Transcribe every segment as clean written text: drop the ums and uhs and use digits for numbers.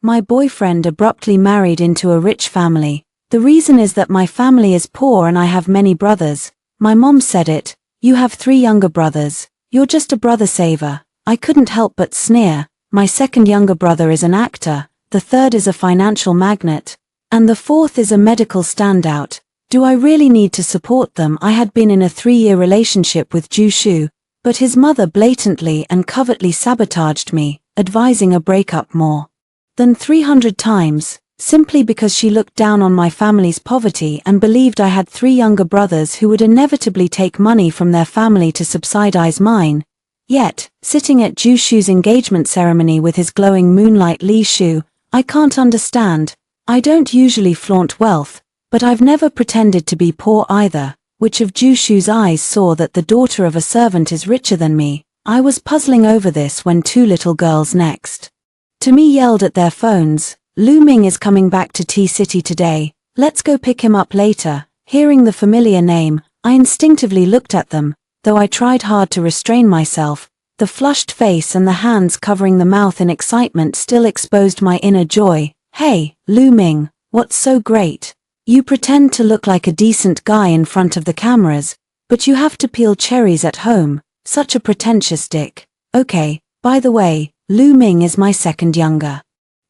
My boyfriend abruptly married into a rich family. The reason is that my family is poor and I have many brothers. My mom said it. You have 3 younger brothers. You're just a brother saver. I couldn't help but sneer. My second younger brother is an actor, the third is a financial magnate, and the fourth is a medical standout. Do I really need to support them? I had been in a 3-year relationship with Jushu, but his mother blatantly and covertly sabotaged me, advising a breakup more than 300 times, simply because she looked down on my family's poverty and believed I had 3 younger brothers who would inevitably take money from their family to subsidize mine. Yet, sitting at Jushu's engagement ceremony with his glowing moonlight Li Shu, I can't understand. I don't usually flaunt wealth, but I've never pretended to be poor either. Which of Jushu's eyes saw that the daughter of a servant is richer than me? I was puzzling over this when 2 little girls next to me yelled at their phones, "Lu Ming is coming back to T-City today, let's go pick him up later." Hearing the familiar name, I instinctively looked at them, though I tried hard to restrain myself. The flushed face and the hands covering the mouth in excitement still exposed my inner joy. "Hey, Lu Ming, what's so great? You pretend to look like a decent guy in front of the cameras, but you have to peel cherries at home, such a pretentious dick." Okay, by the way, Lu Ming is my second younger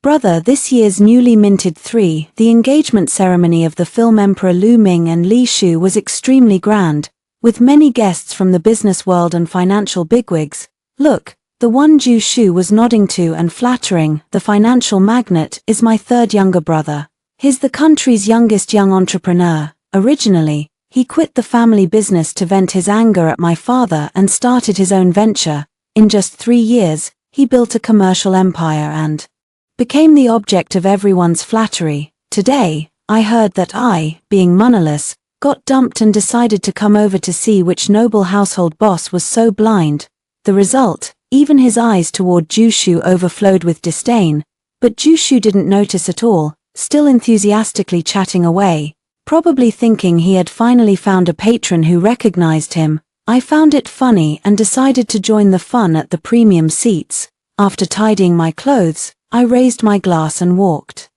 brother, this year's newly minted 3. The engagement ceremony of the film Emperor Lu Ming and Li Shu was extremely grand, with many guests from the business world and financial bigwigs. Look, the one Jushu was nodding to and flattering, the financial magnate, is my 3rd younger brother. He's the country's youngest young entrepreneur. Originally, he quit the family business to vent his anger at my father and started his own venture. In just 3 years, he built a commercial empire and became the object of everyone's flattery. Today, I heard that I, being moneyless, got dumped and decided to come over to see which noble household boss was so blind. The result, even his eyes toward Jushu overflowed with disdain, but Jushu didn't notice at all, still enthusiastically chatting away, probably thinking he had finally found a patron who recognized him. I found it funny and decided to join the fun at the premium seats. After tidying my clothes, I raised my glass and walked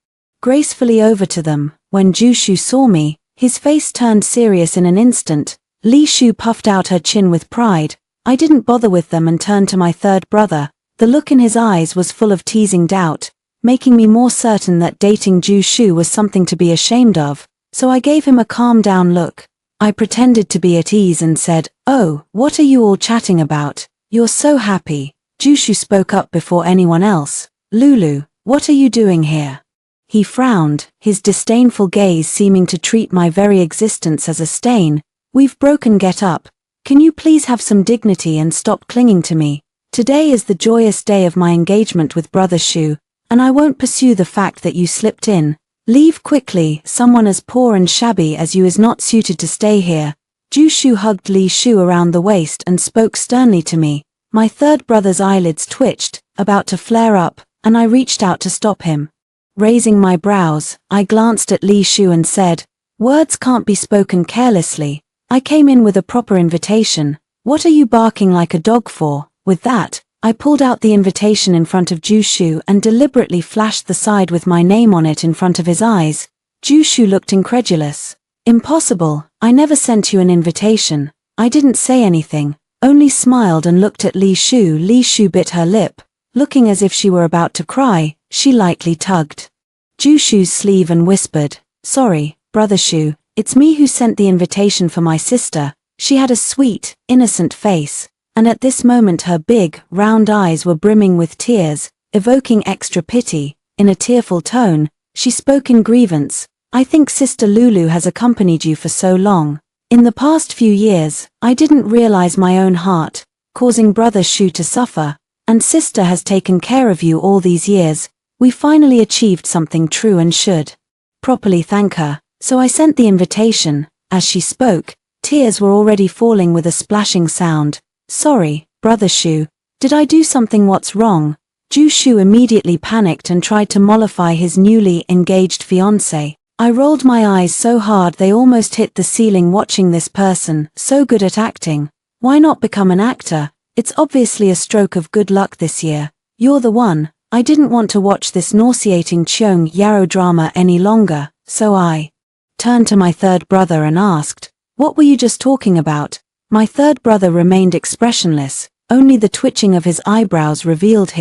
gracefully over to them. When Jushu saw me, his face turned serious in an instant. Li Shu puffed out her chin with pride. I didn't bother with them and turned to my 3rd brother. The look in his eyes was full of teasing doubt, making me more certain that dating Jushu was something to be ashamed of, so I gave him a calm down look. I pretended to be at ease and said, "Oh, what are you all chatting about? You're so happy." Jushu spoke up before anyone else. "Lulu, what are you doing here?" He frowned, his disdainful gaze seeming to treat my very existence as a stain. "We've broken, get up. Can you please have some dignity and stop clinging to me? Today is the joyous day of my engagement with Brother Shu, and I won't pursue the fact that you slipped in. Leave quickly, someone as poor and shabby as you is not suited to stay here." Jushu hugged Li Shu around the waist and spoke sternly to me. My 3rd brother's eyelids twitched, about to flare up, and I reached out to stop him. Raising my brows, I glanced at Li Shu and said, "Words can't be spoken carelessly. I came in with a proper invitation. What are you barking like a dog for?" With that, I pulled out the invitation in front of Jushu and deliberately flashed the side with my name on it in front of his eyes. Jushu looked incredulous. "Impossible, I never sent you an invitation." I didn't say anything, only smiled and looked at Li Shu. Li Shu bit her lip. Looking as if she were about to cry, she lightly tugged Jushu's sleeve and whispered, "Sorry, Brother Shu, it's me who sent the invitation for my sister." She had a sweet, innocent face, and at this moment her big, round eyes were brimming with tears, evoking extra pity. In a tearful tone, she spoke in grievance, "I think Sister Lulu has accompanied you for so long. In the past few years, I didn't realize my own heart, causing Brother Shu to suffer, and Sister has taken care of you all these years. We finally achieved something true and should properly thank her. So I sent the invitation." As she spoke, tears were already falling with a splashing sound. "Sorry, Brother Shu, did I do something? What's wrong?" Jushu immediately panicked and tried to mollify his newly engaged fiancé. I rolled my eyes so hard they almost hit the ceiling watching this person, so good at acting. Why not become an actor? It's obviously a stroke of good luck this year. "You're the one," I didn't want to watch this nauseating Cheong Yarrow drama any longer, so I turned to my third brother and asked, "What were you just talking about?" My third brother remained expressionless, only the twitching of his eyebrows revealed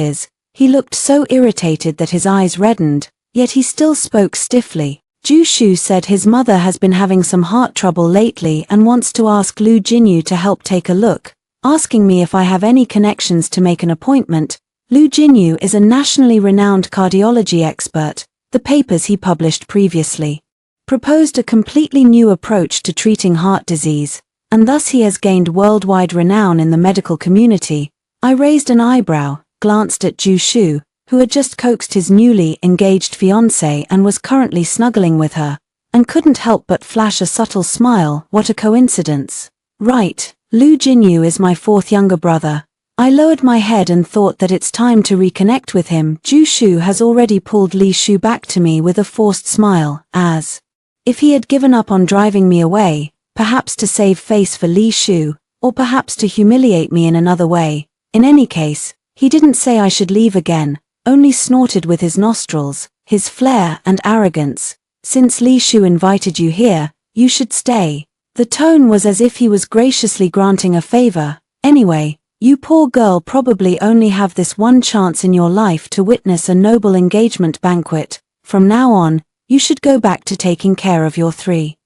he looked so irritated that his eyes reddened, yet he still spoke stiffly. Ju Shu said his mother has been having some heart trouble lately and wants to ask Lu Jinyu to help take a look, asking me if I have any connections to make an appointment. Lu Jinyu is a nationally renowned cardiology expert. The papers he published previously proposed a completely new approach to treating heart disease, and thus he has gained worldwide renown in the medical community. I raised an eyebrow, glanced at Ju Shu, who had just coaxed his newly engaged fiancée and was currently snuggling with her, and couldn't help but flash a subtle smile. What a coincidence. Right, Lu Jinyu is my fourth younger brother. I lowered my head and thought that it's time to reconnect with him. Ju Shu has already pulled Li Shu back to me with a forced smile, as if he had given up on driving me away, perhaps to save face for Li Shu, or perhaps to humiliate me in another way. In any case, he didn't say I should leave again, only snorted with his nostrils, his flair and arrogance. "Since Li Shu invited you here, you should stay." The tone was as if he was graciously granting a favor. "Anyway, you poor girl probably only have this one chance in your life to witness a noble engagement banquet. From now on, you should go back to taking care of your three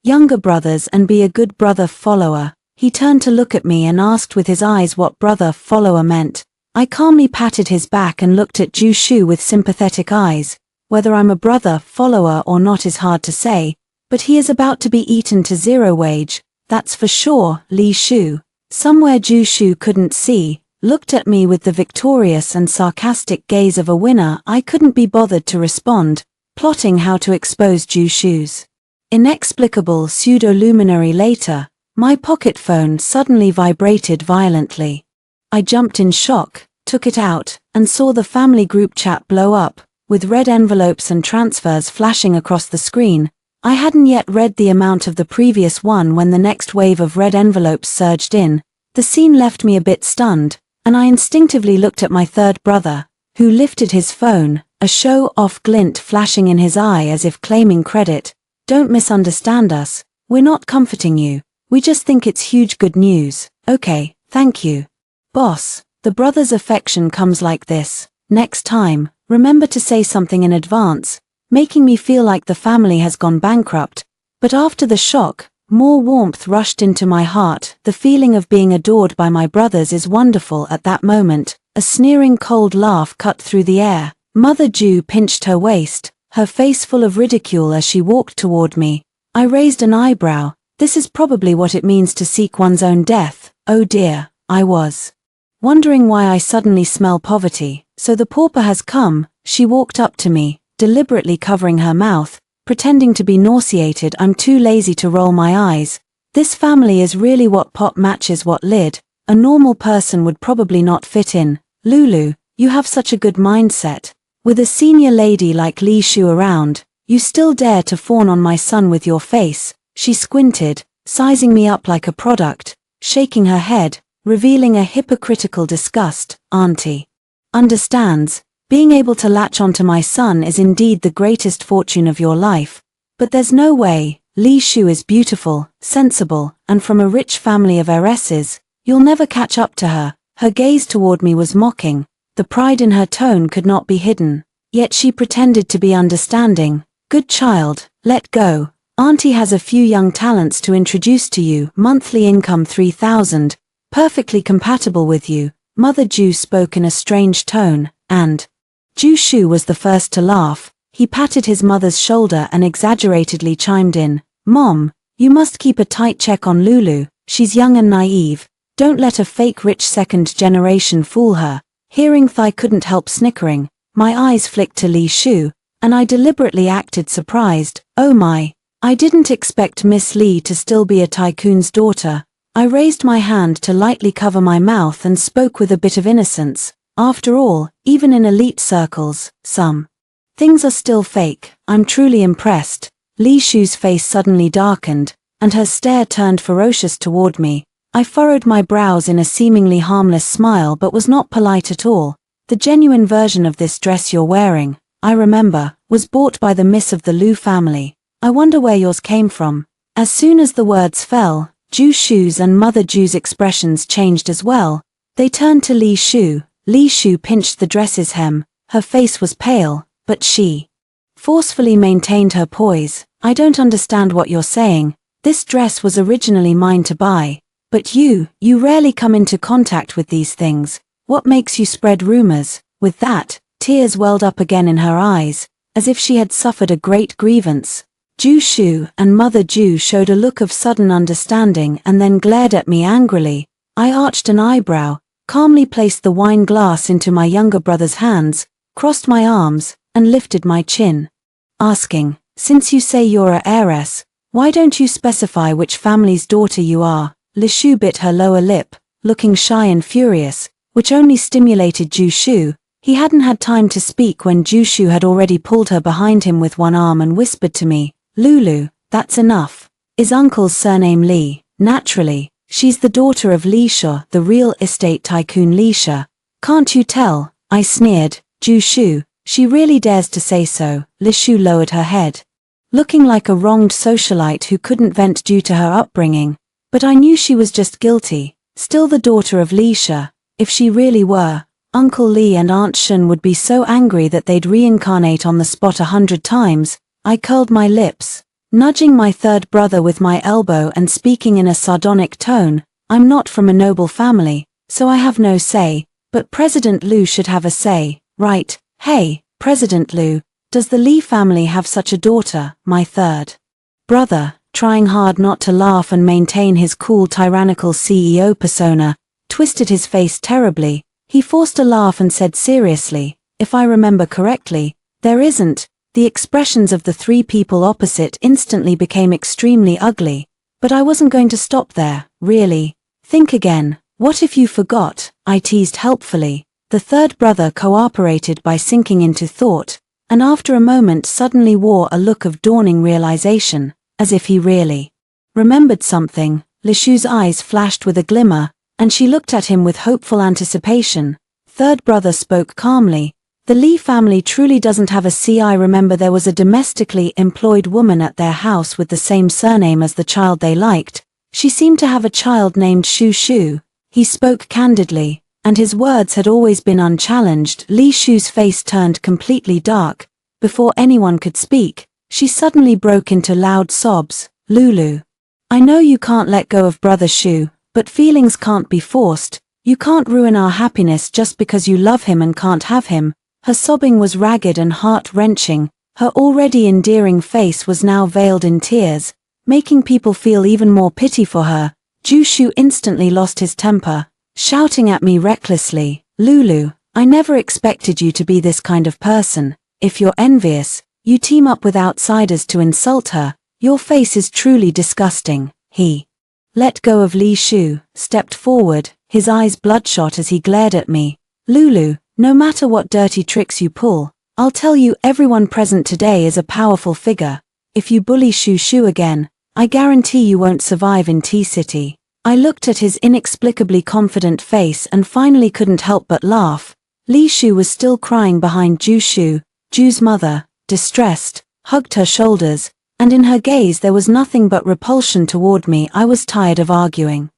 younger brothers and be a good brother follower." He turned to look at me and asked with his eyes what brother follower meant. I calmly patted his back and looked at Ju Shu with sympathetic eyes. Whether I'm a brother follower or not is hard to say, but he is about to be eaten to zero wage, that's for sure. Li Shu, somewhere Ju Shu couldn't see, looked at me with the victorious and sarcastic gaze of a winner. I couldn't be bothered to respond, plotting how to expose Ju Shu's inexplicable pseudo-luminary later. My pocket phone suddenly vibrated violently. I jumped in shock, took it out, and saw the family group chat blow up, with red envelopes and transfers flashing across the screen. I hadn't yet read the amount of the previous one when the next wave of red envelopes surged in. The scene left me a bit stunned, and I instinctively looked at my third brother, who lifted his phone, a show-off glint flashing in his eye as if claiming credit. "Don't misunderstand us, we're not comforting you, we just think it's huge good news." "Okay, thank you, boss." The brother's affection comes like this. Next time, remember to say something in advance, making me feel like the family has gone bankrupt. But after the shock, more warmth rushed into my heart. The feeling of being adored by my brothers is wonderful at that moment. A sneering cold laugh cut through the air. Mother Ju pinched her waist, her face full of ridicule as she walked toward me. I raised an eyebrow. This is probably what it means to seek one's own death. Oh dear, I was wondering why I suddenly smell poverty. "So the pauper has come." She walked up to me, deliberately covering her mouth, pretending to be nauseated. I'm too lazy to roll my eyes. This family is really what pot matches what lid. A normal person would probably not fit in. "Lulu, you have such a good mindset. With a senior lady like Li Shu around, you still dare to fawn on my son with your face." She squinted, sizing me up like a product, shaking her head, revealing a hypocritical disgust. "Auntie understands. Being able to latch onto my son is indeed the greatest fortune of your life. But there's no way. Li Shu is beautiful, sensible, and from a rich family of heiresses. You'll never catch up to her." Her gaze toward me was mocking. The pride in her tone could not be hidden. Yet she pretended to be understanding. "Good child, let go. Auntie has a few young talents to introduce to you. Monthly income 3,000. Perfectly compatible with you." Mother Ju spoke in a strange tone, and Ju Shu was the first to laugh. He patted his mother's shoulder and exaggeratedly chimed in. "Mom, you must keep a tight check on Lulu. She's young and naive. Don't let a fake rich second generation fool her." Hearing Thai couldn't help snickering. My eyes flicked to Li Shu, and I deliberately acted surprised. "Oh my, I didn't expect Miss Li to still be a tycoon's daughter." I raised my hand to lightly cover my mouth and spoke with a bit of innocence. After all, even in elite circles, some things are still fake. "I'm truly impressed." Li Shu's face suddenly darkened, and her stare turned ferocious toward me. I furrowed my brows in a seemingly harmless smile but was not polite at all. The genuine version of this dress you're wearing, I remember, was bought by the miss of the Liu family. I wonder where yours came from." As soon as the words fell, Ju Shu's and Mother Ju's expressions changed as well. They turned to Li Shu. Li Shu pinched the dress's hem. Her face was pale, but she forcefully maintained her poise. "I don't understand what you're saying. This dress was originally mine to buy. But you rarely come into contact with these things. What makes you spread rumors?" With that, tears welled up again in her eyes, as if she had suffered a great grievance. Ju Shu and Mother Ju showed a look of sudden understanding and then glared at me angrily. I arched an eyebrow, calmly placed the wine glass into my younger brother's hands, crossed my arms, and lifted my chin, asking, "Since you say you're a heiress, why don't you specify which family's daughter you are?" Li Shu bit her lower lip, looking shy and furious, which only stimulated Ju Shu. He hadn't had time to speak when Ju Shu had already pulled her behind him with one arm and whispered to me, "Lulu, that's enough. Is Uncle's surname Li?" "Naturally. She's the daughter of Li Shu, the real estate tycoon Li Shu. Can't you tell?" I sneered. "Ju Shu, she really dares to say so." Li Shu lowered her head, looking like a wronged socialite who couldn't vent due to her upbringing. But I knew she was just guilty. Still the daughter of Li Shu. If she really were, Uncle Li and Aunt Shun would be so angry that they'd reincarnate on the spot 100 times. I curled my lips, nudging my third brother with my elbow and speaking in a sardonic tone. "I'm not from a noble family, so I have no say, but President Liu should have a say, right?" "Hey, President Liu, does the Li family have such a daughter?" My third brother, trying hard not to laugh and maintain his cool tyrannical CEO persona, twisted his face terribly. He forced a laugh and said seriously, "If I remember correctly, there isn't." The expressions of the three people opposite instantly became extremely ugly. But I wasn't going to stop there, really. "Think again. What if you forgot?" I teased helpfully. The third brother cooperated by sinking into thought, and after a moment suddenly wore a look of dawning realization, as if he really remembered something. Li Shu's eyes flashed with a glimmer, and she looked at him with hopeful anticipation. Third brother spoke calmly. "The Li family truly doesn't have a C. I remember there was a domestically employed woman at their house with the same surname as the child they liked. She seemed to have a child named Shu Shu." He spoke candidly, and his words had always been unchallenged. Li Shu's face turned completely dark. Before anyone could speak, she suddenly broke into loud sobs. "Lulu, I know you can't let go of Brother Shu, but feelings can't be forced. You can't ruin our happiness just because you love him and can't have him." Her sobbing was ragged and heart-wrenching. Her already endearing face was now veiled in tears, making people feel even more pity for her. Ju Shu instantly lost his temper, shouting at me recklessly, "Lulu, I never expected you to be this kind of person. If you're envious, you team up with outsiders to insult her. Your face is truly disgusting." He let go of Li Shu, stepped forward, his eyes bloodshot as he glared at me. "Lulu, no matter what dirty tricks you pull, I'll tell you everyone present today is a powerful figure. If you bully Shu Shu again, I guarantee you won't survive in T-City." I looked at his inexplicably confident face and finally couldn't help but laugh. Li Shu was still crying behind Ju Shu. Ju's mother, distressed, hugged her shoulders, and in her gaze there was nothing but repulsion toward me. I was tired of arguing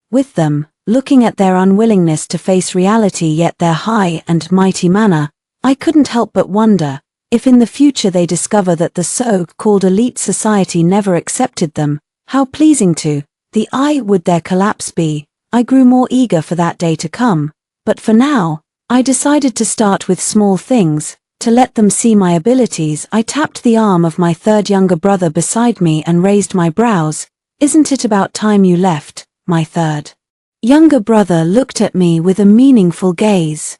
with them. Looking at their unwillingness to face reality yet their high and mighty manner, I couldn't help but wonder, if in the future they discover that the so-called elite society never accepted them, how pleasing to the eye would their collapse be. I grew more eager for that day to come, but for now, I decided to start with small things, to let them see my abilities. I tapped the arm of my third younger brother beside me and raised my brows. "Isn't it about time you left?" My third younger brother looked at me with a meaningful gaze.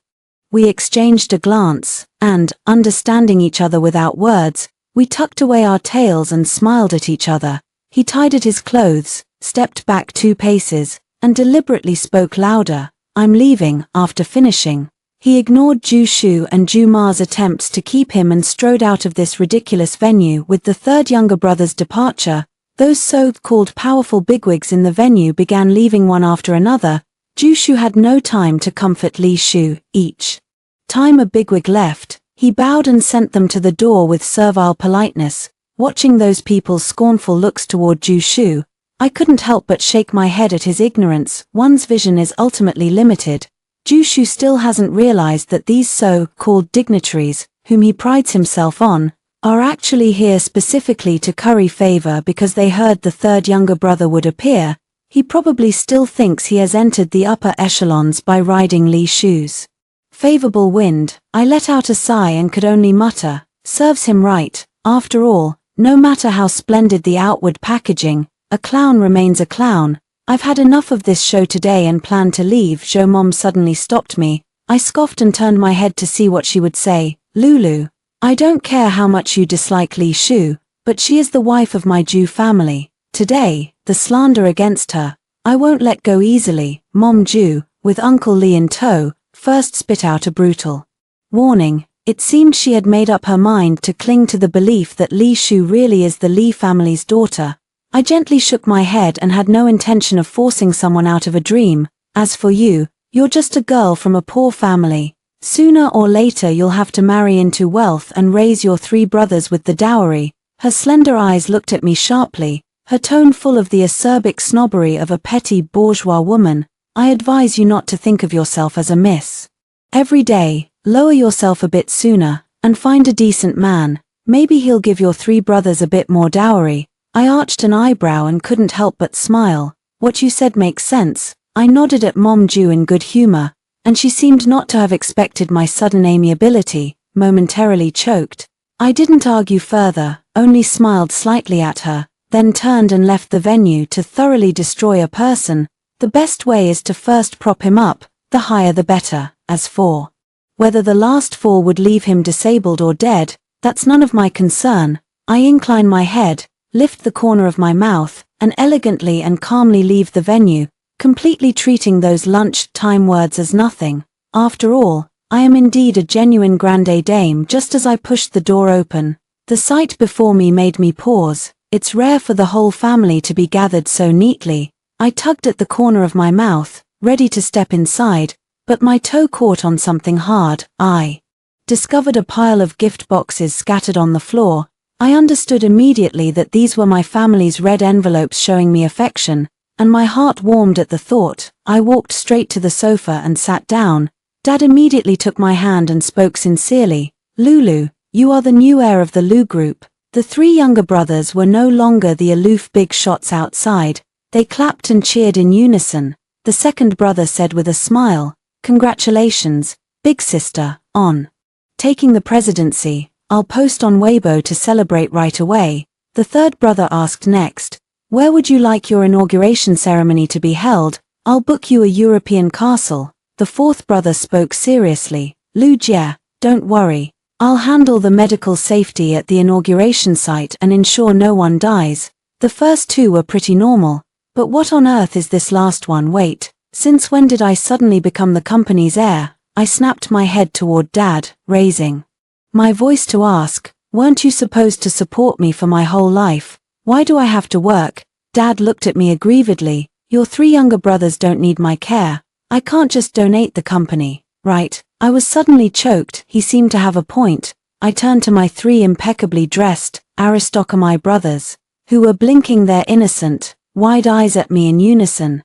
We exchanged a glance, and, understanding each other without words, we tucked away our tails and smiled at each other. He tidied his clothes, stepped back 2 paces, and deliberately spoke louder. "I'm leaving." After finishing, he ignored Ju Shu and Ju Ma's attempts to keep him and strode out of this ridiculous venue. With the third younger brother's departure, those so-called powerful bigwigs in the venue began leaving one after another. Ju Shu had no time to comfort Li Shu. Each time a bigwig left, he bowed and sent them to the door with servile politeness. Watching those people's scornful looks toward Ju Shu, I couldn't help but shake my head at his ignorance. One's vision is ultimately limited. Ju Shu still hasn't realized that these so-called dignitaries, whom he prides himself on, are actually here specifically to curry favor because they heard the third younger brother would appear. He probably still thinks he has entered the upper echelons by riding Li Shu's favorable wind. I let out a sigh and could only mutter, serves him right. After all, no matter how splendid the outward packaging, a clown remains a clown. I've had enough of this show today and planned to leave. Mom suddenly stopped me. I scoffed and turned my head to see what she would say. Lulu, I don't care how much you dislike Li Shu, but she is the wife of my Ju family. Today, the slander against her, I won't let go easily. Mom Ju, with Uncle Li in tow, first spit out a brutal warning. It seemed she had made up her mind to cling to the belief that Li Shu really is the Li family's daughter. I gently shook my head and had no intention of forcing someone out of a dream. As for you, you're just a girl from a poor family. Sooner or later you'll have to marry into wealth and raise your 3 brothers with the dowry. Her slender eyes looked at me sharply, her tone full of the acerbic snobbery of a petty bourgeois woman. I advise you not to think of yourself as a miss every day. Lower yourself a bit sooner, and find a decent man. Maybe he'll give your 3 brothers a bit more dowry. I arched an eyebrow and couldn't help but smile. What you said makes sense. I nodded at Mom Ju in good humor, and she seemed not to have expected my sudden amiability, momentarily choked. I didn't argue further, only smiled slightly at her, then turned and left the venue. To thoroughly destroy a person, the best way is to first prop him up, the higher the better. As for whether the last fall would leave him disabled or dead, that's none of my concern. I incline my head, lift the corner of my mouth, and elegantly and calmly leave the venue, completely treating those lunch-time words as nothing. After all, I am indeed a genuine grande dame. Just as I pushed the door open, the sight before me made me pause. It's rare for the whole family to be gathered so neatly. I tugged at the corner of my mouth, ready to step inside, but my toe caught on something hard. I discovered a pile of gift boxes scattered on the floor. I understood immediately that these were my family's red envelopes showing me affection, and my heart warmed at the thought. I walked straight to the sofa and sat down. Dad immediately took my hand and spoke sincerely. Lulu, you are the new heir of the Lu group. The 3 younger brothers were no longer the aloof big shots outside. They clapped and cheered in unison. The second brother said with a smile, "Congratulations, big sister, on taking the presidency. I'll post on Weibo to celebrate right away." The third brother asked next, "Where would you like your inauguration ceremony to be held? I'll book you a European castle." The fourth brother spoke seriously, "Lu Jie, don't worry. I'll handle the medical safety at the inauguration site and ensure no one dies." The first 2 were pretty normal, but what on earth is this last one? Wait. Since when did I suddenly become the company's heir? I snapped my head toward Dad, raising my voice to ask, "Weren't you supposed to support me for my whole life? Why do I have to work?" Dad looked at me aggrievedly. "Your 3 younger brothers don't need my care. I can't just donate the company, right?" I was suddenly choked. He seemed to have a point. I turned to my 3 impeccably dressed aristocracy brothers, who were blinking their innocent, wide eyes at me in unison.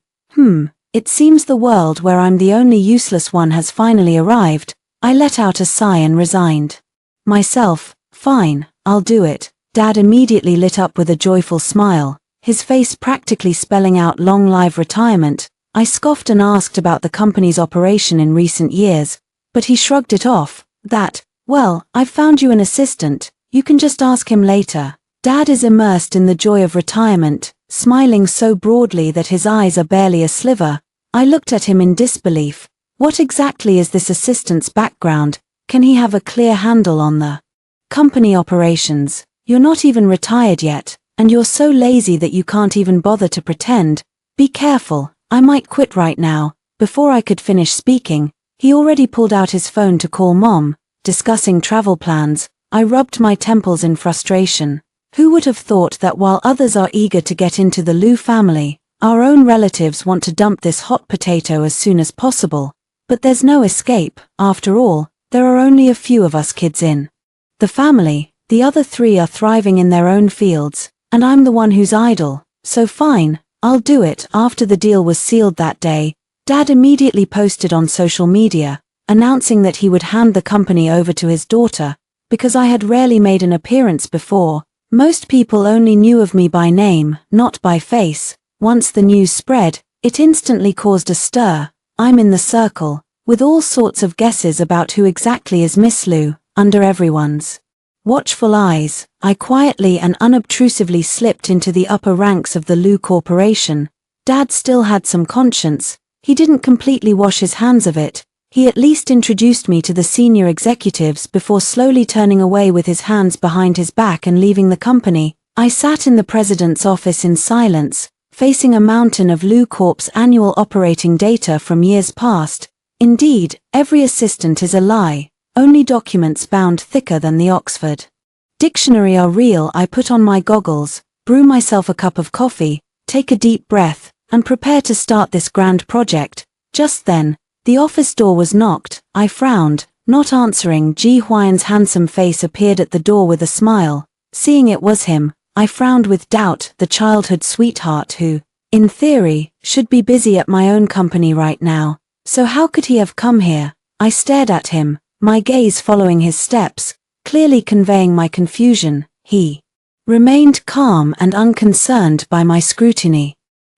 It seems the world where I'm the only useless one has finally arrived. I let out a sigh and resigned myself. "Fine, I'll do it." Dad immediately lit up with a joyful smile, his face practically spelling out long live retirement. I scoffed and asked about the company's operation in recent years, but he shrugged it off. "Well, I've found you an assistant, you can just ask him later." Dad is immersed in the joy of retirement, smiling so broadly that his eyes are barely a sliver. I looked at him in disbelief. What exactly is this assistant's background? Can he have a clear handle on the company operations? You're not even retired yet, and you're so lazy that you can't even bother to pretend. Be careful, I might quit right now. Before I could finish speaking, he already pulled out his phone to call Mom, discussing travel plans. I rubbed my temples in frustration. Who would have thought that while others are eager to get into the Lu family, our own relatives want to dump this hot potato as soon as possible? But there's no escape. After all, There are only a few of us kids in the family. The other three are thriving in their own fields, and I'm the one who's idle. So fine, I'll do it." After the deal was sealed that day, Dad immediately posted on social media, announcing that he would hand the company over to his daughter, because I had rarely made an appearance before. Most people only knew of me by name, not by face. Once the news spread, it instantly caused a stir. I'm in the circle, with all sorts of guesses about who exactly is Miss Lou, under everyone's watchful eyes. I quietly and unobtrusively slipped into the upper ranks of the Lou Corporation. Dad still had some conscience. He didn't completely wash his hands of it. He at least introduced me to the senior executives before slowly turning away with his hands behind his back and leaving the company. I sat in the president's office in silence, facing a mountain of Lou Corp's annual operating data from years past. Indeed, every assistant is a lie. Only documents bound thicker than the Oxford Dictionary are real. I put on my goggles, brew myself a cup of coffee, take a deep breath, and prepare to start this grand project. Just then, the office door was knocked. I frowned, not answering. Ji Huiyan's handsome face appeared at the door with a smile. Seeing it was him, I frowned with doubt. The childhood sweetheart who, in theory, should be busy at my own company right now. So how could he have come here? I stared at him, my gaze following his steps, clearly conveying my confusion. He remained calm and unconcerned by my scrutiny,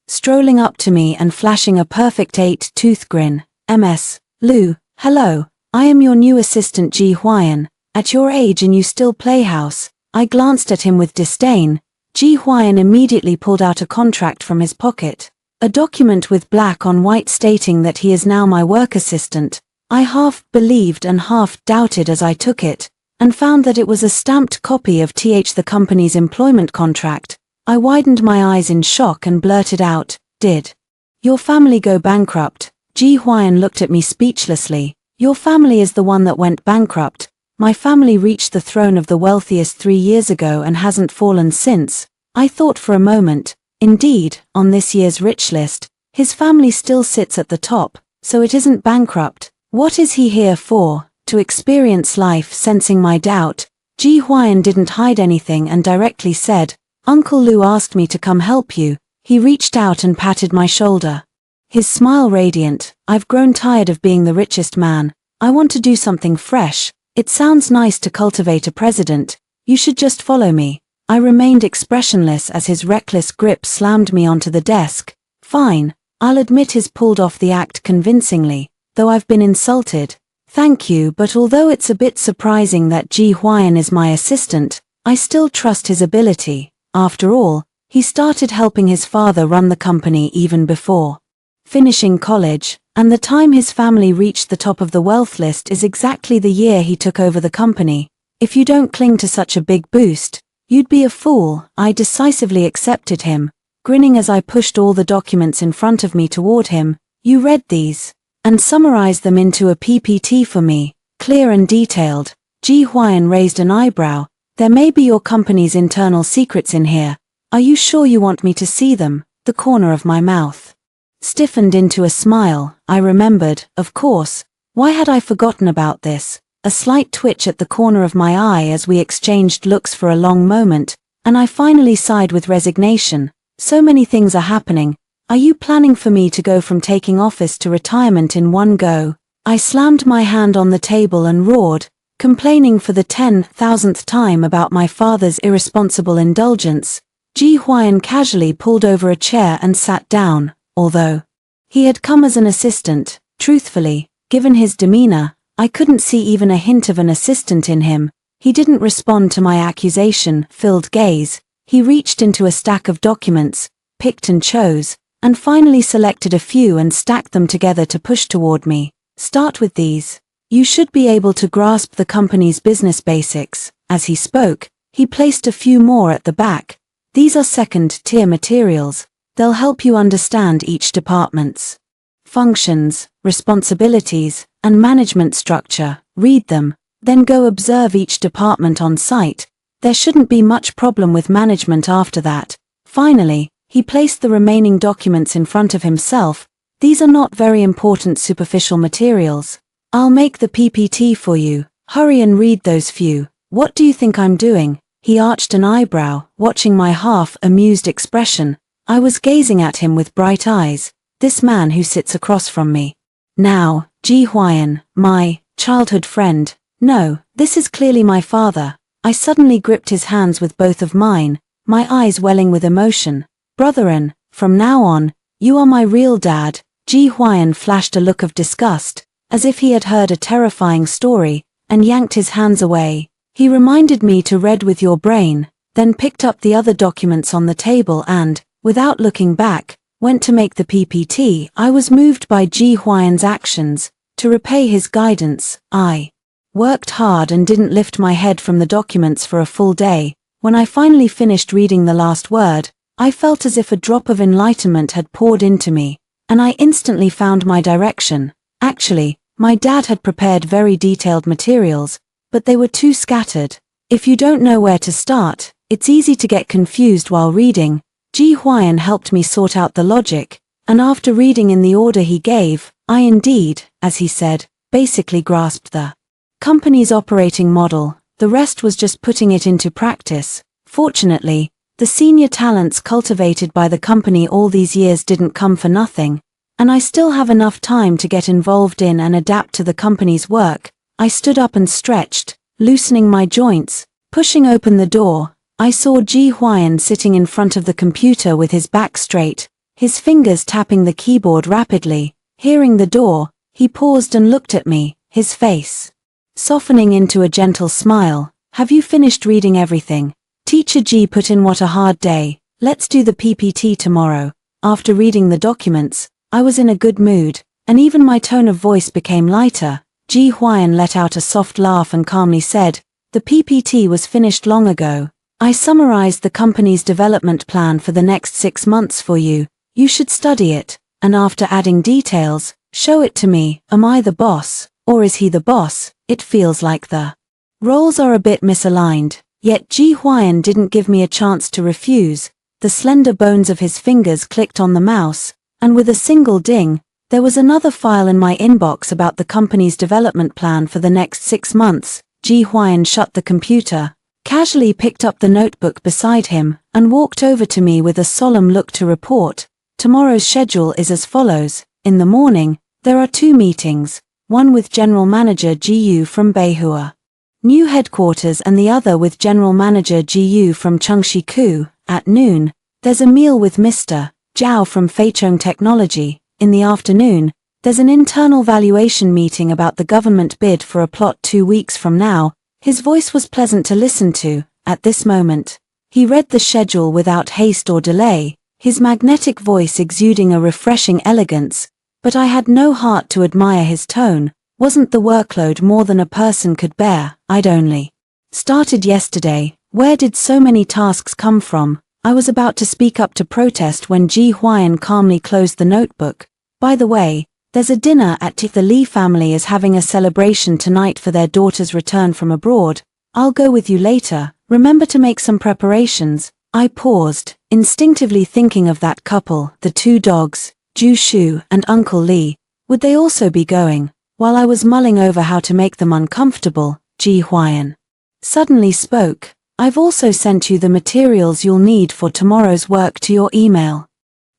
strolling up to me and flashing a perfect 8-tooth grin. "Ms. Lou, hello, I am your new assistant Ji Huiyan. At your age and you still play house." I glanced at him with disdain. Ji Huiyan immediately pulled out a contract from his pocket, a document with black on white stating that he is now my work assistant. I half believed and half doubted as I took it, and found that it was a stamped copy of the company's employment contract. I widened my eyes in shock and blurted out, "Did your family go bankrupt?" Ji Huiyan looked at me speechlessly. "Your family is the one that went bankrupt. My family reached the throne of the wealthiest 3 years ago and hasn't fallen since." I thought for a moment. Indeed, on this year's rich list, his family still sits at the top, so it isn't bankrupt. What is he here for? To experience life? Sensing my doubt, Ji Huiyan didn't hide anything and directly said, "Uncle Lou asked me to come help you." He reached out and patted my shoulder, his smile radiant. "I've grown tired of being the richest man. I want to do something fresh. It sounds nice to cultivate a president. You should just follow me." I remained expressionless as his reckless grip slammed me onto the desk. "Fine, I'll admit he's pulled off the act convincingly, though I've been insulted. Thank you, but although it's a bit surprising that Ji Huiyan is my assistant, I still trust his ability. After all, he started helping his father run the company even before finishing college, and the time his family reached the top of the wealth list is exactly the year he took over the company. If you don't cling to such a big boost, you'd be a fool." I decisively accepted him, grinning as I pushed all the documents in front of me toward him. "You read these and summarized them into a PPT for me, clear and detailed." Ji Huiyan raised an eyebrow. "There may be your company's internal secrets in here. Are you sure you want me to see them?" The corner of my mouth stiffened into a smile. I remembered, of course. Why had I forgotten about this? A slight twitch at the corner of my eye as we exchanged looks for a long moment, and I finally sighed with resignation. "So many things are happening. Are you planning for me to go from taking office to retirement in one go?" I slammed my hand on the table and roared, complaining for the 10,000th time about my father's irresponsible indulgence. Ji Huiyan casually pulled over a chair and sat down. Although he had come as an assistant, truthfully, given his demeanor, I couldn't see even a hint of an assistant in him. He didn't respond to my accusation-filled gaze. He reached into a stack of documents, picked and chose, and finally selected a few and stacked them together to push toward me. "Start with these. You should be able to grasp the company's business basics." As he spoke, he placed a few more at the back. "These are second-tier materials. They'll help you understand each department's functions, responsibilities, and management structure. Read them, then go observe each department on site. There shouldn't be much problem with management after that." Finally, he placed the remaining documents in front of himself. "These are not very important superficial materials. I'll make the PPT for you. Hurry and read those few. What do you think I'm doing? He arched an eyebrow, watching my half-amused expression. I was gazing at him with bright eyes. This man who sits across from me. Now, Ji Huan, my childhood friend. No, this is clearly my father. I suddenly gripped his hands with both of mine, my eyes welling with emotion. Brotherin, from now on, you are my real dad. Ji Huan flashed a look of disgust, as if he had heard a terrifying story, and yanked his hands away. He reminded me to read with your brain, then picked up the other documents on the table and, without looking back, went to make the PPT. I was moved by Ji Huan's actions. To repay his guidance, I worked hard and didn't lift my head from the documents for a full day. When I finally finished reading the last word, I felt as if a drop of enlightenment had poured into me, and I instantly found my direction. Actually, my dad had prepared very detailed materials, but they were too scattered. If you don't know where to start, it's easy to get confused while reading. Ji Huan helped me sort out the logic, and after reading in the order he gave, I indeed, as he said, basically grasped the company's operating model. The rest was just putting it into practice. Fortunately, the senior talents cultivated by the company all these years didn't come for nothing, and I still have enough time to get involved in and adapt to the company's work. I stood up and stretched, loosening my joints. Pushing open the door, I saw Ji Huan sitting in front of the computer with his back straight, his fingers tapping the keyboard rapidly. Hearing the door, he paused and looked at me, his face softening into a gentle smile. Have you finished reading everything? Teacher Ji put in what a hard day. Let's do the PPT tomorrow. After reading the documents, I was in a good mood, and even my tone of voice became lighter. Ji Huan let out a soft laugh and calmly said, the PPT was finished long ago. I summarized the company's development plan for the next 6 months for you. You should study it, and after adding details, show it to me. Am I the boss, or is he the boss? It feels like the roles are a bit misaligned, yet Ji Huan didn't give me a chance to refuse. The slender bones of his fingers clicked on the mouse, and with a single ding, there was another file in my inbox about the company's development plan for the next 6 months. Ji Huan shut the computer, casually picked up the notebook beside him, and walked over to me with a solemn look to report. Tomorrow's schedule is as follows. In the morning, there are 2 meetings, one with General Manager Ji from Beihua new headquarters and the other with General Manager Ji from Chengshi-ku. At noon, there's a meal with Mr. Zhao from Feichong Technology. In the afternoon, there's an internal valuation meeting about the government bid for a plot 2 weeks from now. His voice was pleasant to listen to. At this moment, he read the schedule without haste or delay, his magnetic voice exuding a refreshing elegance, but I had no heart to admire his tone. Wasn't the workload more than a person could bear? I'd only started yesterday. Where did so many tasks come from? I was about to speak up to protest when Ji Huan calmly closed the notebook. By the way, there's a dinner at the Li family is having a celebration tonight for their daughter's return from abroad. I'll go with you later. Remember to make some preparations. I paused, instinctively thinking of that couple, the 2 dogs, Ju Shu and Uncle Li. Would they also be going? While I was mulling over how to make them uncomfortable, Ji Huan suddenly spoke. I've also sent you the materials you'll need for tomorrow's work to your email.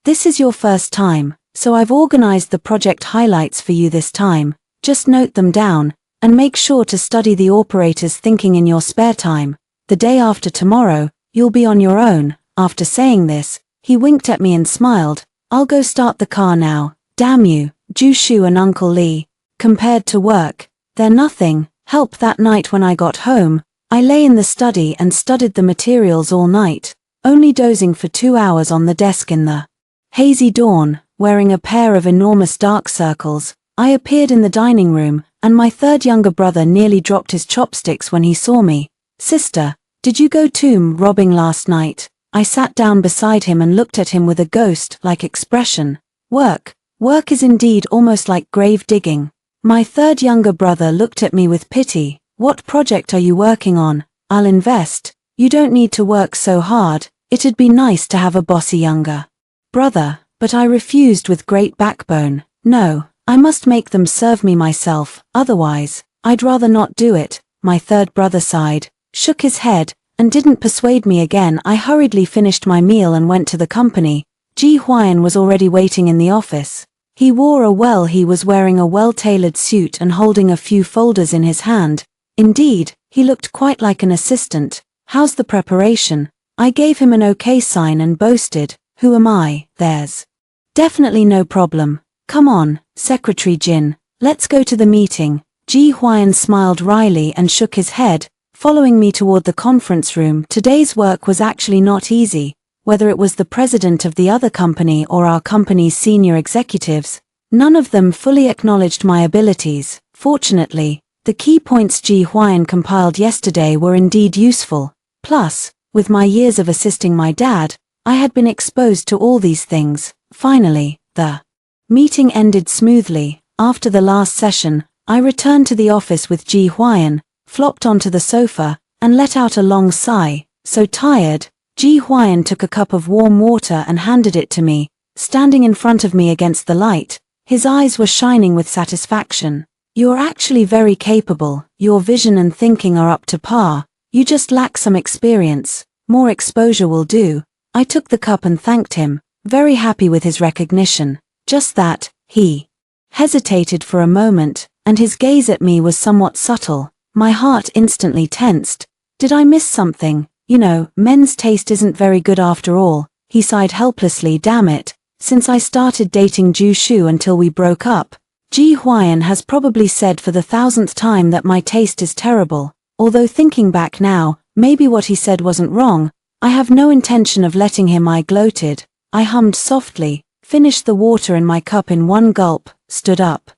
This is your first time, so I've organized the project highlights for you this time. Just note them down, and make sure to study the operator's thinking in your spare time. The day after tomorrow, you'll be on your own. After saying this, he winked at me and smiled. I'll go start the car now. Damn you, Ju Shu and Uncle Li. Compared to work, they're nothing. Help. That night when I got home, I lay in the study and studied the materials all night, only dozing for 2 hours on the desk in the hazy dawn. Wearing a pair of enormous dark circles, I appeared in the dining room, and my 3rd younger brother nearly dropped his chopsticks when he saw me. Sister, did you go tomb robbing last night? I sat down beside him and looked at him with a ghost-like expression. Work is indeed almost like grave digging. My 3rd younger brother looked at me with pity. What project are you working on? I'll invest. You don't need to work so hard. It'd be nice to have a bossy younger brother, but I refused with great backbone. No, I must make them serve me myself, otherwise, I'd rather not do it. My third brother sighed, shook his head, and didn't persuade me again. I hurriedly finished my meal and went to the company. Ji Huan was already waiting in the office. He was wearing a well-tailored suit and holding a few folders in his hand. Indeed, he looked quite like an assistant. How's the preparation? I gave him an okay sign and boasted, who am I? There's definitely no problem. Come on, Secretary Jin, let's go to the meeting. Ji Huan smiled wryly and shook his head, following me toward the conference room. Today's work was actually not easy, whether it was the president of the other company or our company's senior executives. None of them fully acknowledged my abilities. Fortunately, the key points Ji Huan compiled yesterday were indeed useful. Plus, with my years of assisting my dad, I had been exposed to all these things. Finally, the meeting ended smoothly. After the last session, I returned to the office with Ji Huan, flopped onto the sofa, and let out a long sigh. So tired, Ji Huan took a cup of warm water and handed it to me. Standing in front of me against the light, his eyes were shining with satisfaction. You're actually very capable. Your vision and thinking are up to par. You just lack some experience. More exposure will do. I took the cup and thanked him, very happy with his recognition. Just that, he hesitated for a moment, and his gaze at me was somewhat subtle. My heart instantly tensed. Did I miss something? You know, men's taste isn't very good after all. He sighed helplessly. Damn it. Since I started dating Ju Shu until we broke up, Ji Huan has probably said for the 1000th time that my taste is terrible. Although thinking back now, maybe what he said wasn't wrong. I have no intention of letting him. I gloated. I hummed softly, finished the water in my cup in one gulp, stood up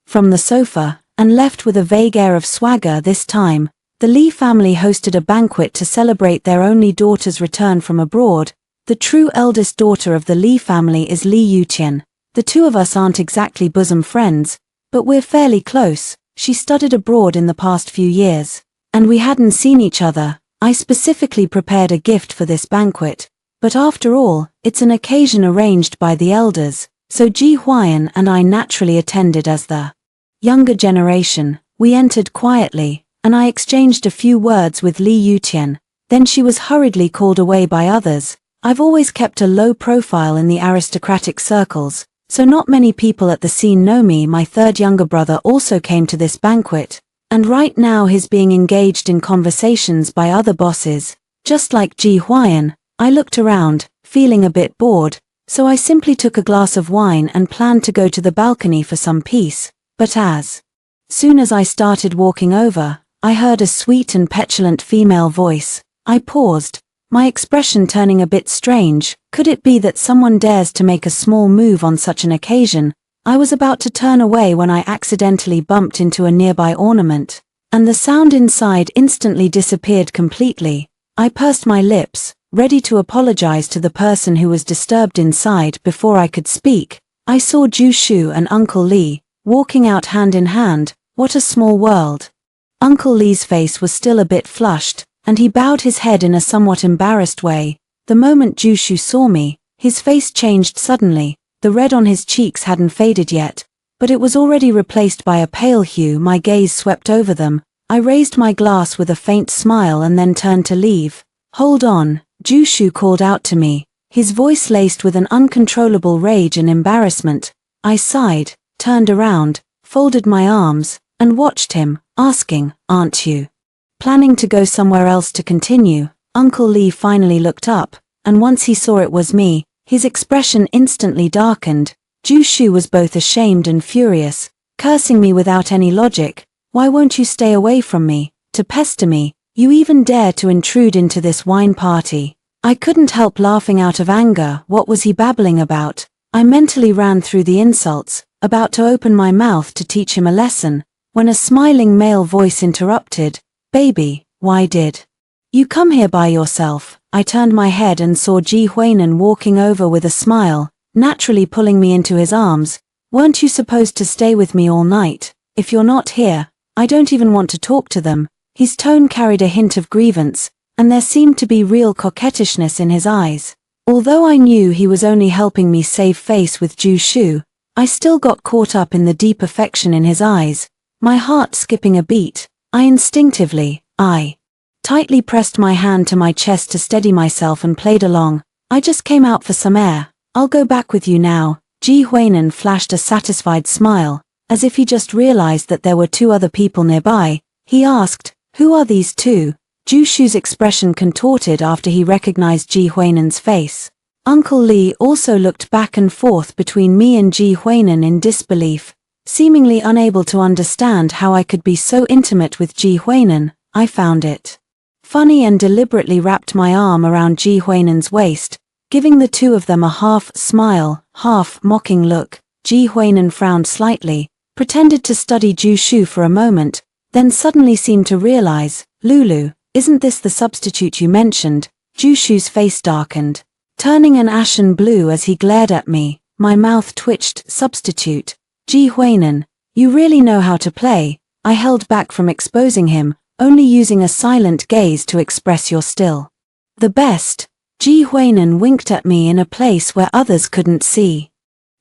from the sofa, and left with a vague air of swagger. This time, the Li family hosted a banquet to celebrate their only daughter's return from abroad. The true eldest daughter of the Li family is Li Yutian. The two of us aren't exactly bosom friends, but we're fairly close. She studied abroad in the past few years, and we hadn't seen each other. I specifically prepared a gift for this banquet, but after all, it's an occasion arranged by the elders, so Ji Huan and I naturally attended as the younger generation. We entered quietly, and I exchanged a few words with Li Yutian. Then she was hurriedly called away by others. I've always kept a low profile in the aristocratic circles, so not many people at the scene know me. My third younger brother also came to this banquet, and right now he's being engaged in conversations by other bosses. Just like Ji Huan, I looked around, feeling a bit bored, so I simply took a glass of wine and planned to go to the balcony for some peace. But as soon as I started walking over, I heard a sweet and petulant female voice. I paused, my expression turning a bit strange. Could it be that someone dares to make a small move on such an occasion? I was about to turn away when I accidentally bumped into a nearby ornament, and the sound inside instantly disappeared completely. I pursed my lips, ready to apologize to the person who was disturbed inside. Before I could speak, I saw Ju Shu and Uncle Li walking out hand in hand. What a small world. Uncle Li's face was still a bit flushed, and he bowed his head in a somewhat embarrassed way. The moment Ju Shu saw me, his face changed suddenly. The red on his cheeks hadn't faded yet, but it was already replaced by a pale hue. My gaze swept over them. I raised my glass with a faint smile and then turned to leave. Hold on, Ju Shu called out to me, his voice laced with an uncontrollable rage and embarrassment. I sighed, turned around, folded my arms, and watched him, asking, aren't you planning to go somewhere else to continue? Uncle Li finally looked up, and once he saw it was me, his expression instantly darkened. Ju Shu was both ashamed and furious, cursing me without any logic. Why won't you stay away from me? To pester me, you even dare to intrude into this wine party. I couldn't help laughing out of anger. What was he babbling about? I mentally ran through the insults, about to open my mouth to teach him a lesson, when a smiling male voice interrupted. Baby, why did you come here by yourself? I turned my head and saw Ji Huanan walking over with a smile, naturally pulling me into his arms. Weren't you supposed to stay with me all night? If you're not here, I don't even want to talk to them. His tone carried a hint of grievance, and there seemed to be real coquettishness in his eyes. Although I knew he was only helping me save face with Ju Shu, I still got caught up in the deep affection in his eyes, my heart skipping a beat. I tightly pressed my hand to my chest to steady myself and played along. I just came out for some air. I'll go back with you now. Ji Huainan flashed a satisfied smile, as if he just realized that there were two other people nearby. He asked, who are these two? Zhu Shu's expression contorted after he recognized Ji Huainan's face. Uncle Li also looked back and forth between me and Ji Huainan in disbelief, seemingly unable to understand how I could be so intimate with Ji Huainan. I found it funny and deliberately wrapped my arm around Ji Huainan's waist, giving the two of them a half-smile, half-mocking look. Ji Huainan frowned slightly, pretended to study Zhu Shu for a moment, then suddenly seemed to realize, Lulu, isn't this the substitute you mentioned? Zhu Shu's face darkened, turning an ashen blue as he glared at me. My mouth twitched. Substitute? Ji Huainan, you really know how to play. I held back from exposing him, only using a silent gaze to express you're still the best. Ji Huainan winked at me in a place where others couldn't see,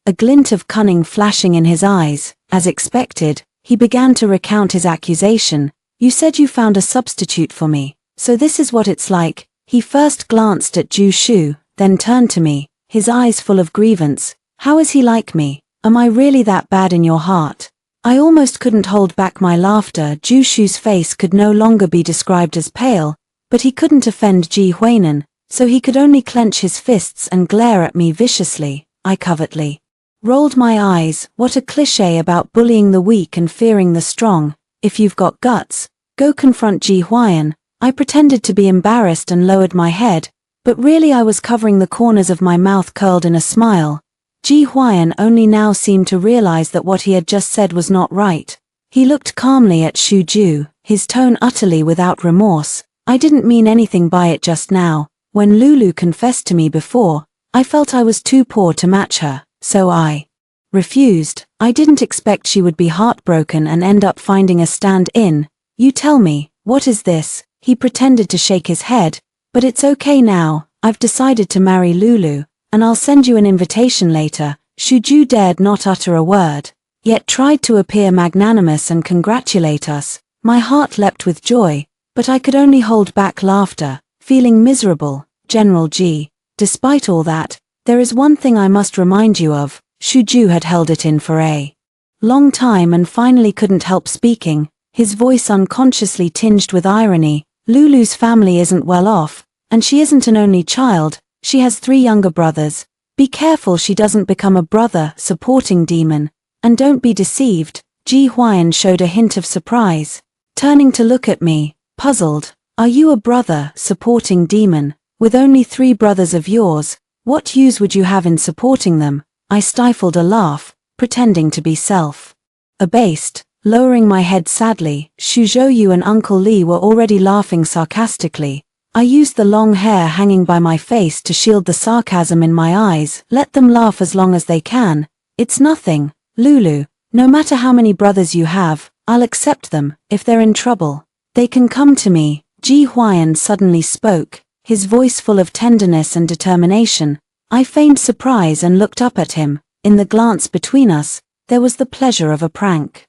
a glint of cunning flashing in his eyes. As expected, he began to recount his accusation. You said you found a substitute for me, so this is what it's like. He first glanced at Zhu Shu, then turned to me, his eyes full of grievance. How is he like me? Am I really that bad in your heart? I almost couldn't hold back my laughter. Zhu Shu's face could no longer be described as pale, but he couldn't offend Ji Huainan, so he could only clench his fists and glare at me viciously. I covertly rolled my eyes. What a cliché about bullying the weak and fearing the strong. If you've got guts, go confront Ji Huainan. I pretended to be embarrassed and lowered my head, but really I was covering the corners of my mouth curled in a smile. Ji Huainan only now seemed to realize that what he had just said was not right. He looked calmly at Shu Ju, his tone utterly without remorse. I didn't mean anything by it just now. When Lulu confessed to me before, I felt I was too poor to match her, so I refused. I didn't expect she would be heartbroken and end up finding a stand-in. You tell me, what is this? He pretended to shake his head, but it's okay now. I've decided to marry Lulu, and I'll send you an invitation later. Shu Ju dared not utter a word, yet tried to appear magnanimous and congratulate us. My heart leapt with joy, but I could only hold back laughter, feeling miserable. General Ji, despite all that, there is one thing I must remind you of. Shu Ju had held it in for a long time and finally couldn't help speaking, his voice unconsciously tinged with irony. Lulu's family isn't well off, and she isn't an only child. She has 3 younger brothers. Be careful she doesn't become a brother-supporting demon, and don't be deceived. Ji Huainan showed a hint of surprise, turning to look at me, puzzled. Are you a brother-supporting demon? With only 3 brothers of yours, what use would you have in supporting them? I stifled a laugh, pretending to be self-abased, lowering my head sadly. Shu Zhouyu and Uncle Li were already laughing sarcastically. I used the long hair hanging by my face to shield the sarcasm in my eyes. Let them laugh as long as they can. It's nothing, Lulu. No matter how many brothers you have, I'll accept them. If they're in trouble, they can come to me. Ji Huainan suddenly spoke, his voice full of tenderness and determination. I feigned surprise and looked up at him. In the glance between us, there was the pleasure of a prank.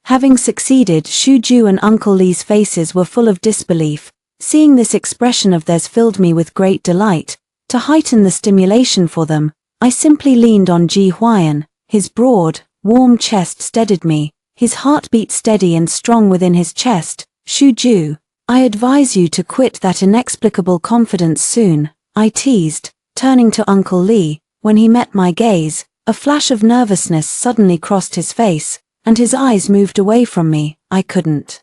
Having succeeded, Shu Ju and Uncle Li's faces were full of disbelief. Seeing this expression of theirs filled me with great delight. To heighten the stimulation for them, I simply leaned on Ji Huainan. His broad, warm chest steadied me, his heartbeat steady and strong within his chest. Shu Ju, I advise you to quit that inexplicable confidence soon, I teased, turning to Uncle Li. When he met my gaze, a flash of nervousness suddenly crossed his face, and his eyes moved away from me. I couldn't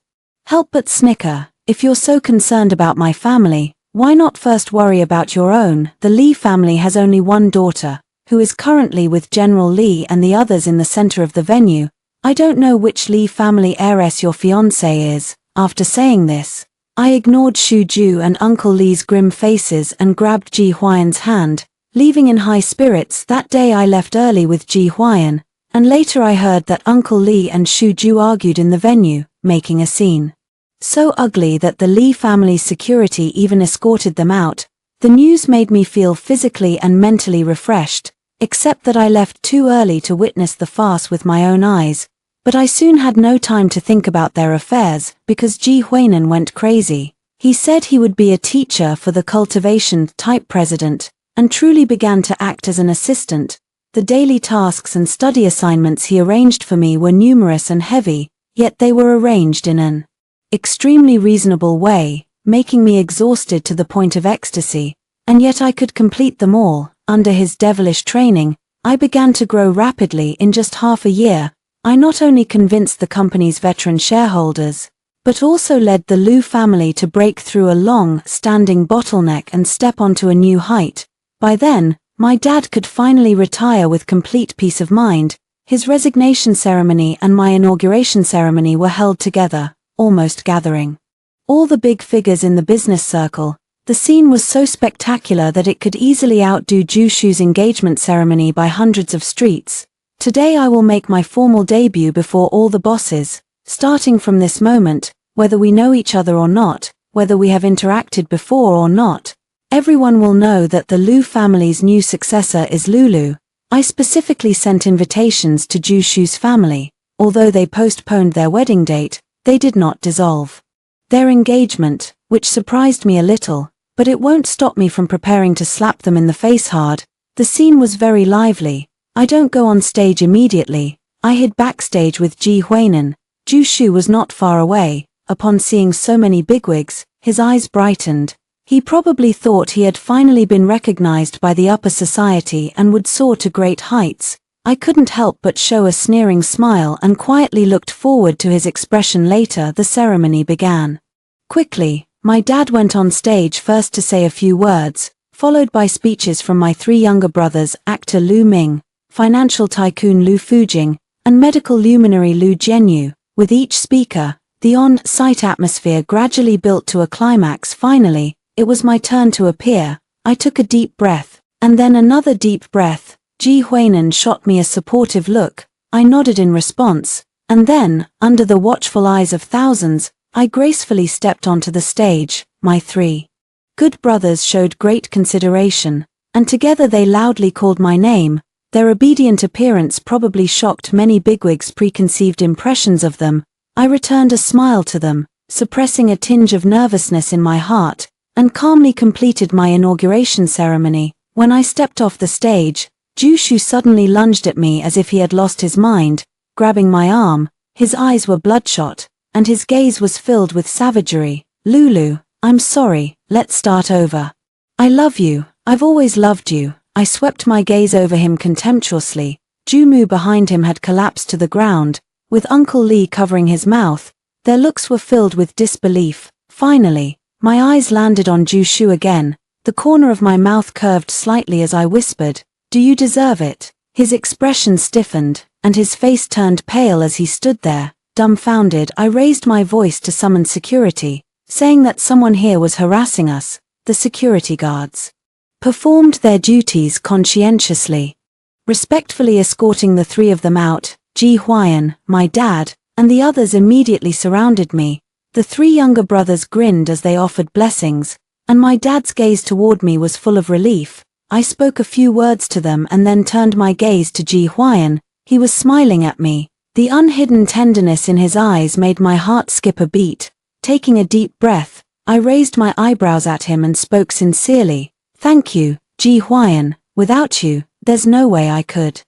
help but snicker. If you're so concerned about my family, why not first worry about your own? The Li family has only one daughter, who is currently with General Li and the others in the center of the venue. I don't know which Li family heiress your fiancé is. After saying this, I ignored Shu Ju and Uncle Li's grim faces and grabbed Ji Huaiyan's hand, leaving in high spirits. That day I left early with Ji Huaiyan, and later I heard that Uncle Li and Shu Ju argued in the venue, making a scene so ugly that the Li family's security even escorted them out. The news made me feel physically and mentally refreshed. except that I left too early to witness the farce with my own eyes. But I soon had no time to think about their affairs, because Ji Huainan went crazy. He said he would be a teacher for the cultivation-type president, and truly began to act as an assistant. The daily tasks and study assignments he arranged for me were numerous and heavy, yet they were arranged in an extremely reasonable way, making me exhausted to the point of ecstasy, and yet I could complete them all. Under his devilish training, I began to grow rapidly. In just half a year, I not only convinced the company's veteran shareholders, but also led the Liu family to break through a long-standing bottleneck and step onto a new height. By then, my dad could finally retire with complete peace of mind. His resignation ceremony and my inauguration ceremony were held together, almost gathering all the big figures in the business circle. The scene was so spectacular that it could easily outdo Zhu Shu's engagement ceremony by hundreds of streets. Today I will make my formal debut before all the bosses. Starting from this moment, whether we know each other or not, whether we have interacted before or not, everyone will know that the Liu family's new successor is Lulu. I specifically sent invitations to Zhu Shu's family. Although they postponed their wedding date, they did not dissolve their engagement, which surprised me a little, but it won't stop me from preparing to slap them in the face hard. The scene was very lively. I don't go on stage immediately. I hid backstage with Ji Huainan. Zhu Shu was not far away. Upon seeing so many bigwigs, his eyes brightened. He probably thought he had finally been recognized by the upper society and would soar to great heights. I couldn't help but show a sneering smile and quietly looked forward to his expression later. The ceremony began. Quickly, my dad went on stage first to say a few words, followed by speeches from my three younger brothers, actor Lu Ming, financial tycoon Lu Fujing, and medical luminary Lu Jianyu. With each speaker, the on-site atmosphere gradually built to a climax. Finally, it was my turn to appear. I took a deep breath, and then another deep breath. Ji Huainan shot me a supportive look. I nodded in response, and then, under the watchful eyes of thousands, I gracefully stepped onto the stage. My three good brothers showed great consideration, and together they loudly called my name. Their obedient appearance probably shocked many bigwigs' preconceived impressions of them. I returned a smile to them, suppressing a tinge of nervousness in my heart, and calmly completed my inauguration ceremony. When I stepped off the stage, Zhu Shu suddenly lunged at me as if he had lost his mind, grabbing my arm. His eyes were bloodshot, and his gaze was filled with savagery. Lulu, I'm sorry, let's start over. I love you, I've always loved you. I swept my gaze over him contemptuously. Jumu behind him had collapsed to the ground, with Uncle Lee covering his mouth. Their looks were filled with disbelief. Finally, my eyes landed on Zhu Shu again. The corner of my mouth curved slightly as I whispered, "Do you deserve it?" His expression stiffened, and his face turned pale as he stood there, dumbfounded. I raised my voice to summon security, saying that someone here was harassing us. The security guards performed their duties conscientiously, respectfully escorting the three of them out. Ji Huainan, my dad, and the others immediately surrounded me. The three younger brothers grinned as they offered blessings, and my dad's gaze toward me was full of relief. I spoke a few words to them and then turned my gaze to Ji Huainan. He was smiling at me. The unhidden tenderness in his eyes made my heart skip a beat. Taking a deep breath, I raised my eyebrows at him and spoke sincerely. "Thank you, Ji Huainan. Without you, there's no way I could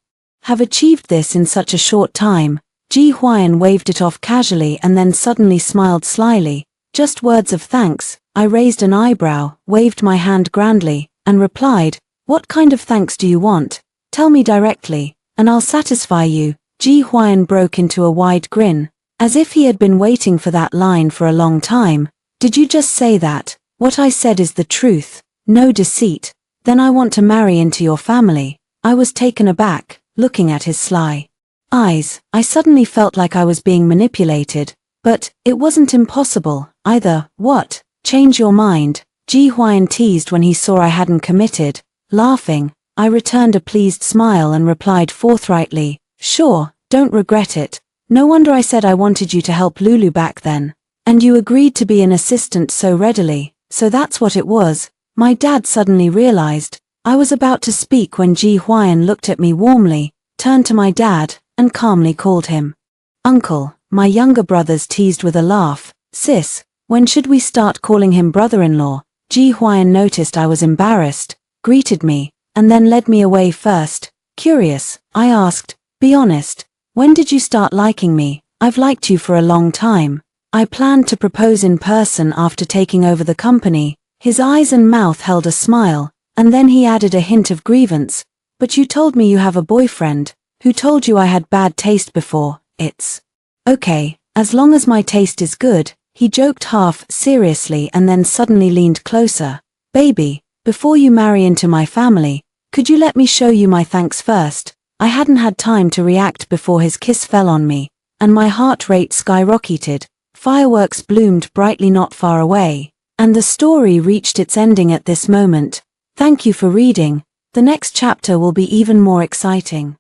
have achieved this in such a short time." Ji Huainan waved it off casually and then suddenly smiled slyly. "Just words of thanks." I raised an eyebrow, waved my hand grandly, and replied, "What kind of thanks do you want? Tell me directly, and I'll satisfy you." Ji Huainan broke into a wide grin, as if he had been waiting for that line for a long time. "Did you just say that? What I said is the truth, no deceit. Then I want to marry into your family." I was taken aback, looking at his sly eyes. I suddenly felt like I was being manipulated, but it wasn't impossible, either. "What? Change your mind?" Ji Huainan teased when he saw I hadn't committed. Laughing, I returned a pleased smile and replied forthrightly, "Sure, don't regret it. No wonder I said I wanted you to help Lulu back then. And you agreed to be an assistant so readily, so that's what it was." My dad suddenly realized I was about to speak when Ji Huan looked at me warmly, turned to my dad, and calmly called him Uncle. My younger brothers teased with a laugh, Sis, when should we start calling him brother-in-law? Ji Huan noticed I was embarrassed, greeted me, and then led me away first. Curious, I asked, be honest, when did you start liking me? I've liked you for a long time. I planned to propose in person after taking over the company. His eyes and mouth held a smile, and then he added a hint of grievance. But you told me you have a boyfriend. Who told you I had bad taste before? It's okay, as long as my taste is good, he joked half seriously and then suddenly leaned closer. Baby, before you marry into my family, could you let me show you my thanks first? I hadn't had time to react before his kiss fell on me, and my heart rate skyrocketed. Fireworks bloomed brightly not far away, and the story reached its ending at this moment. Thank you for reading. The next chapter will be even more exciting.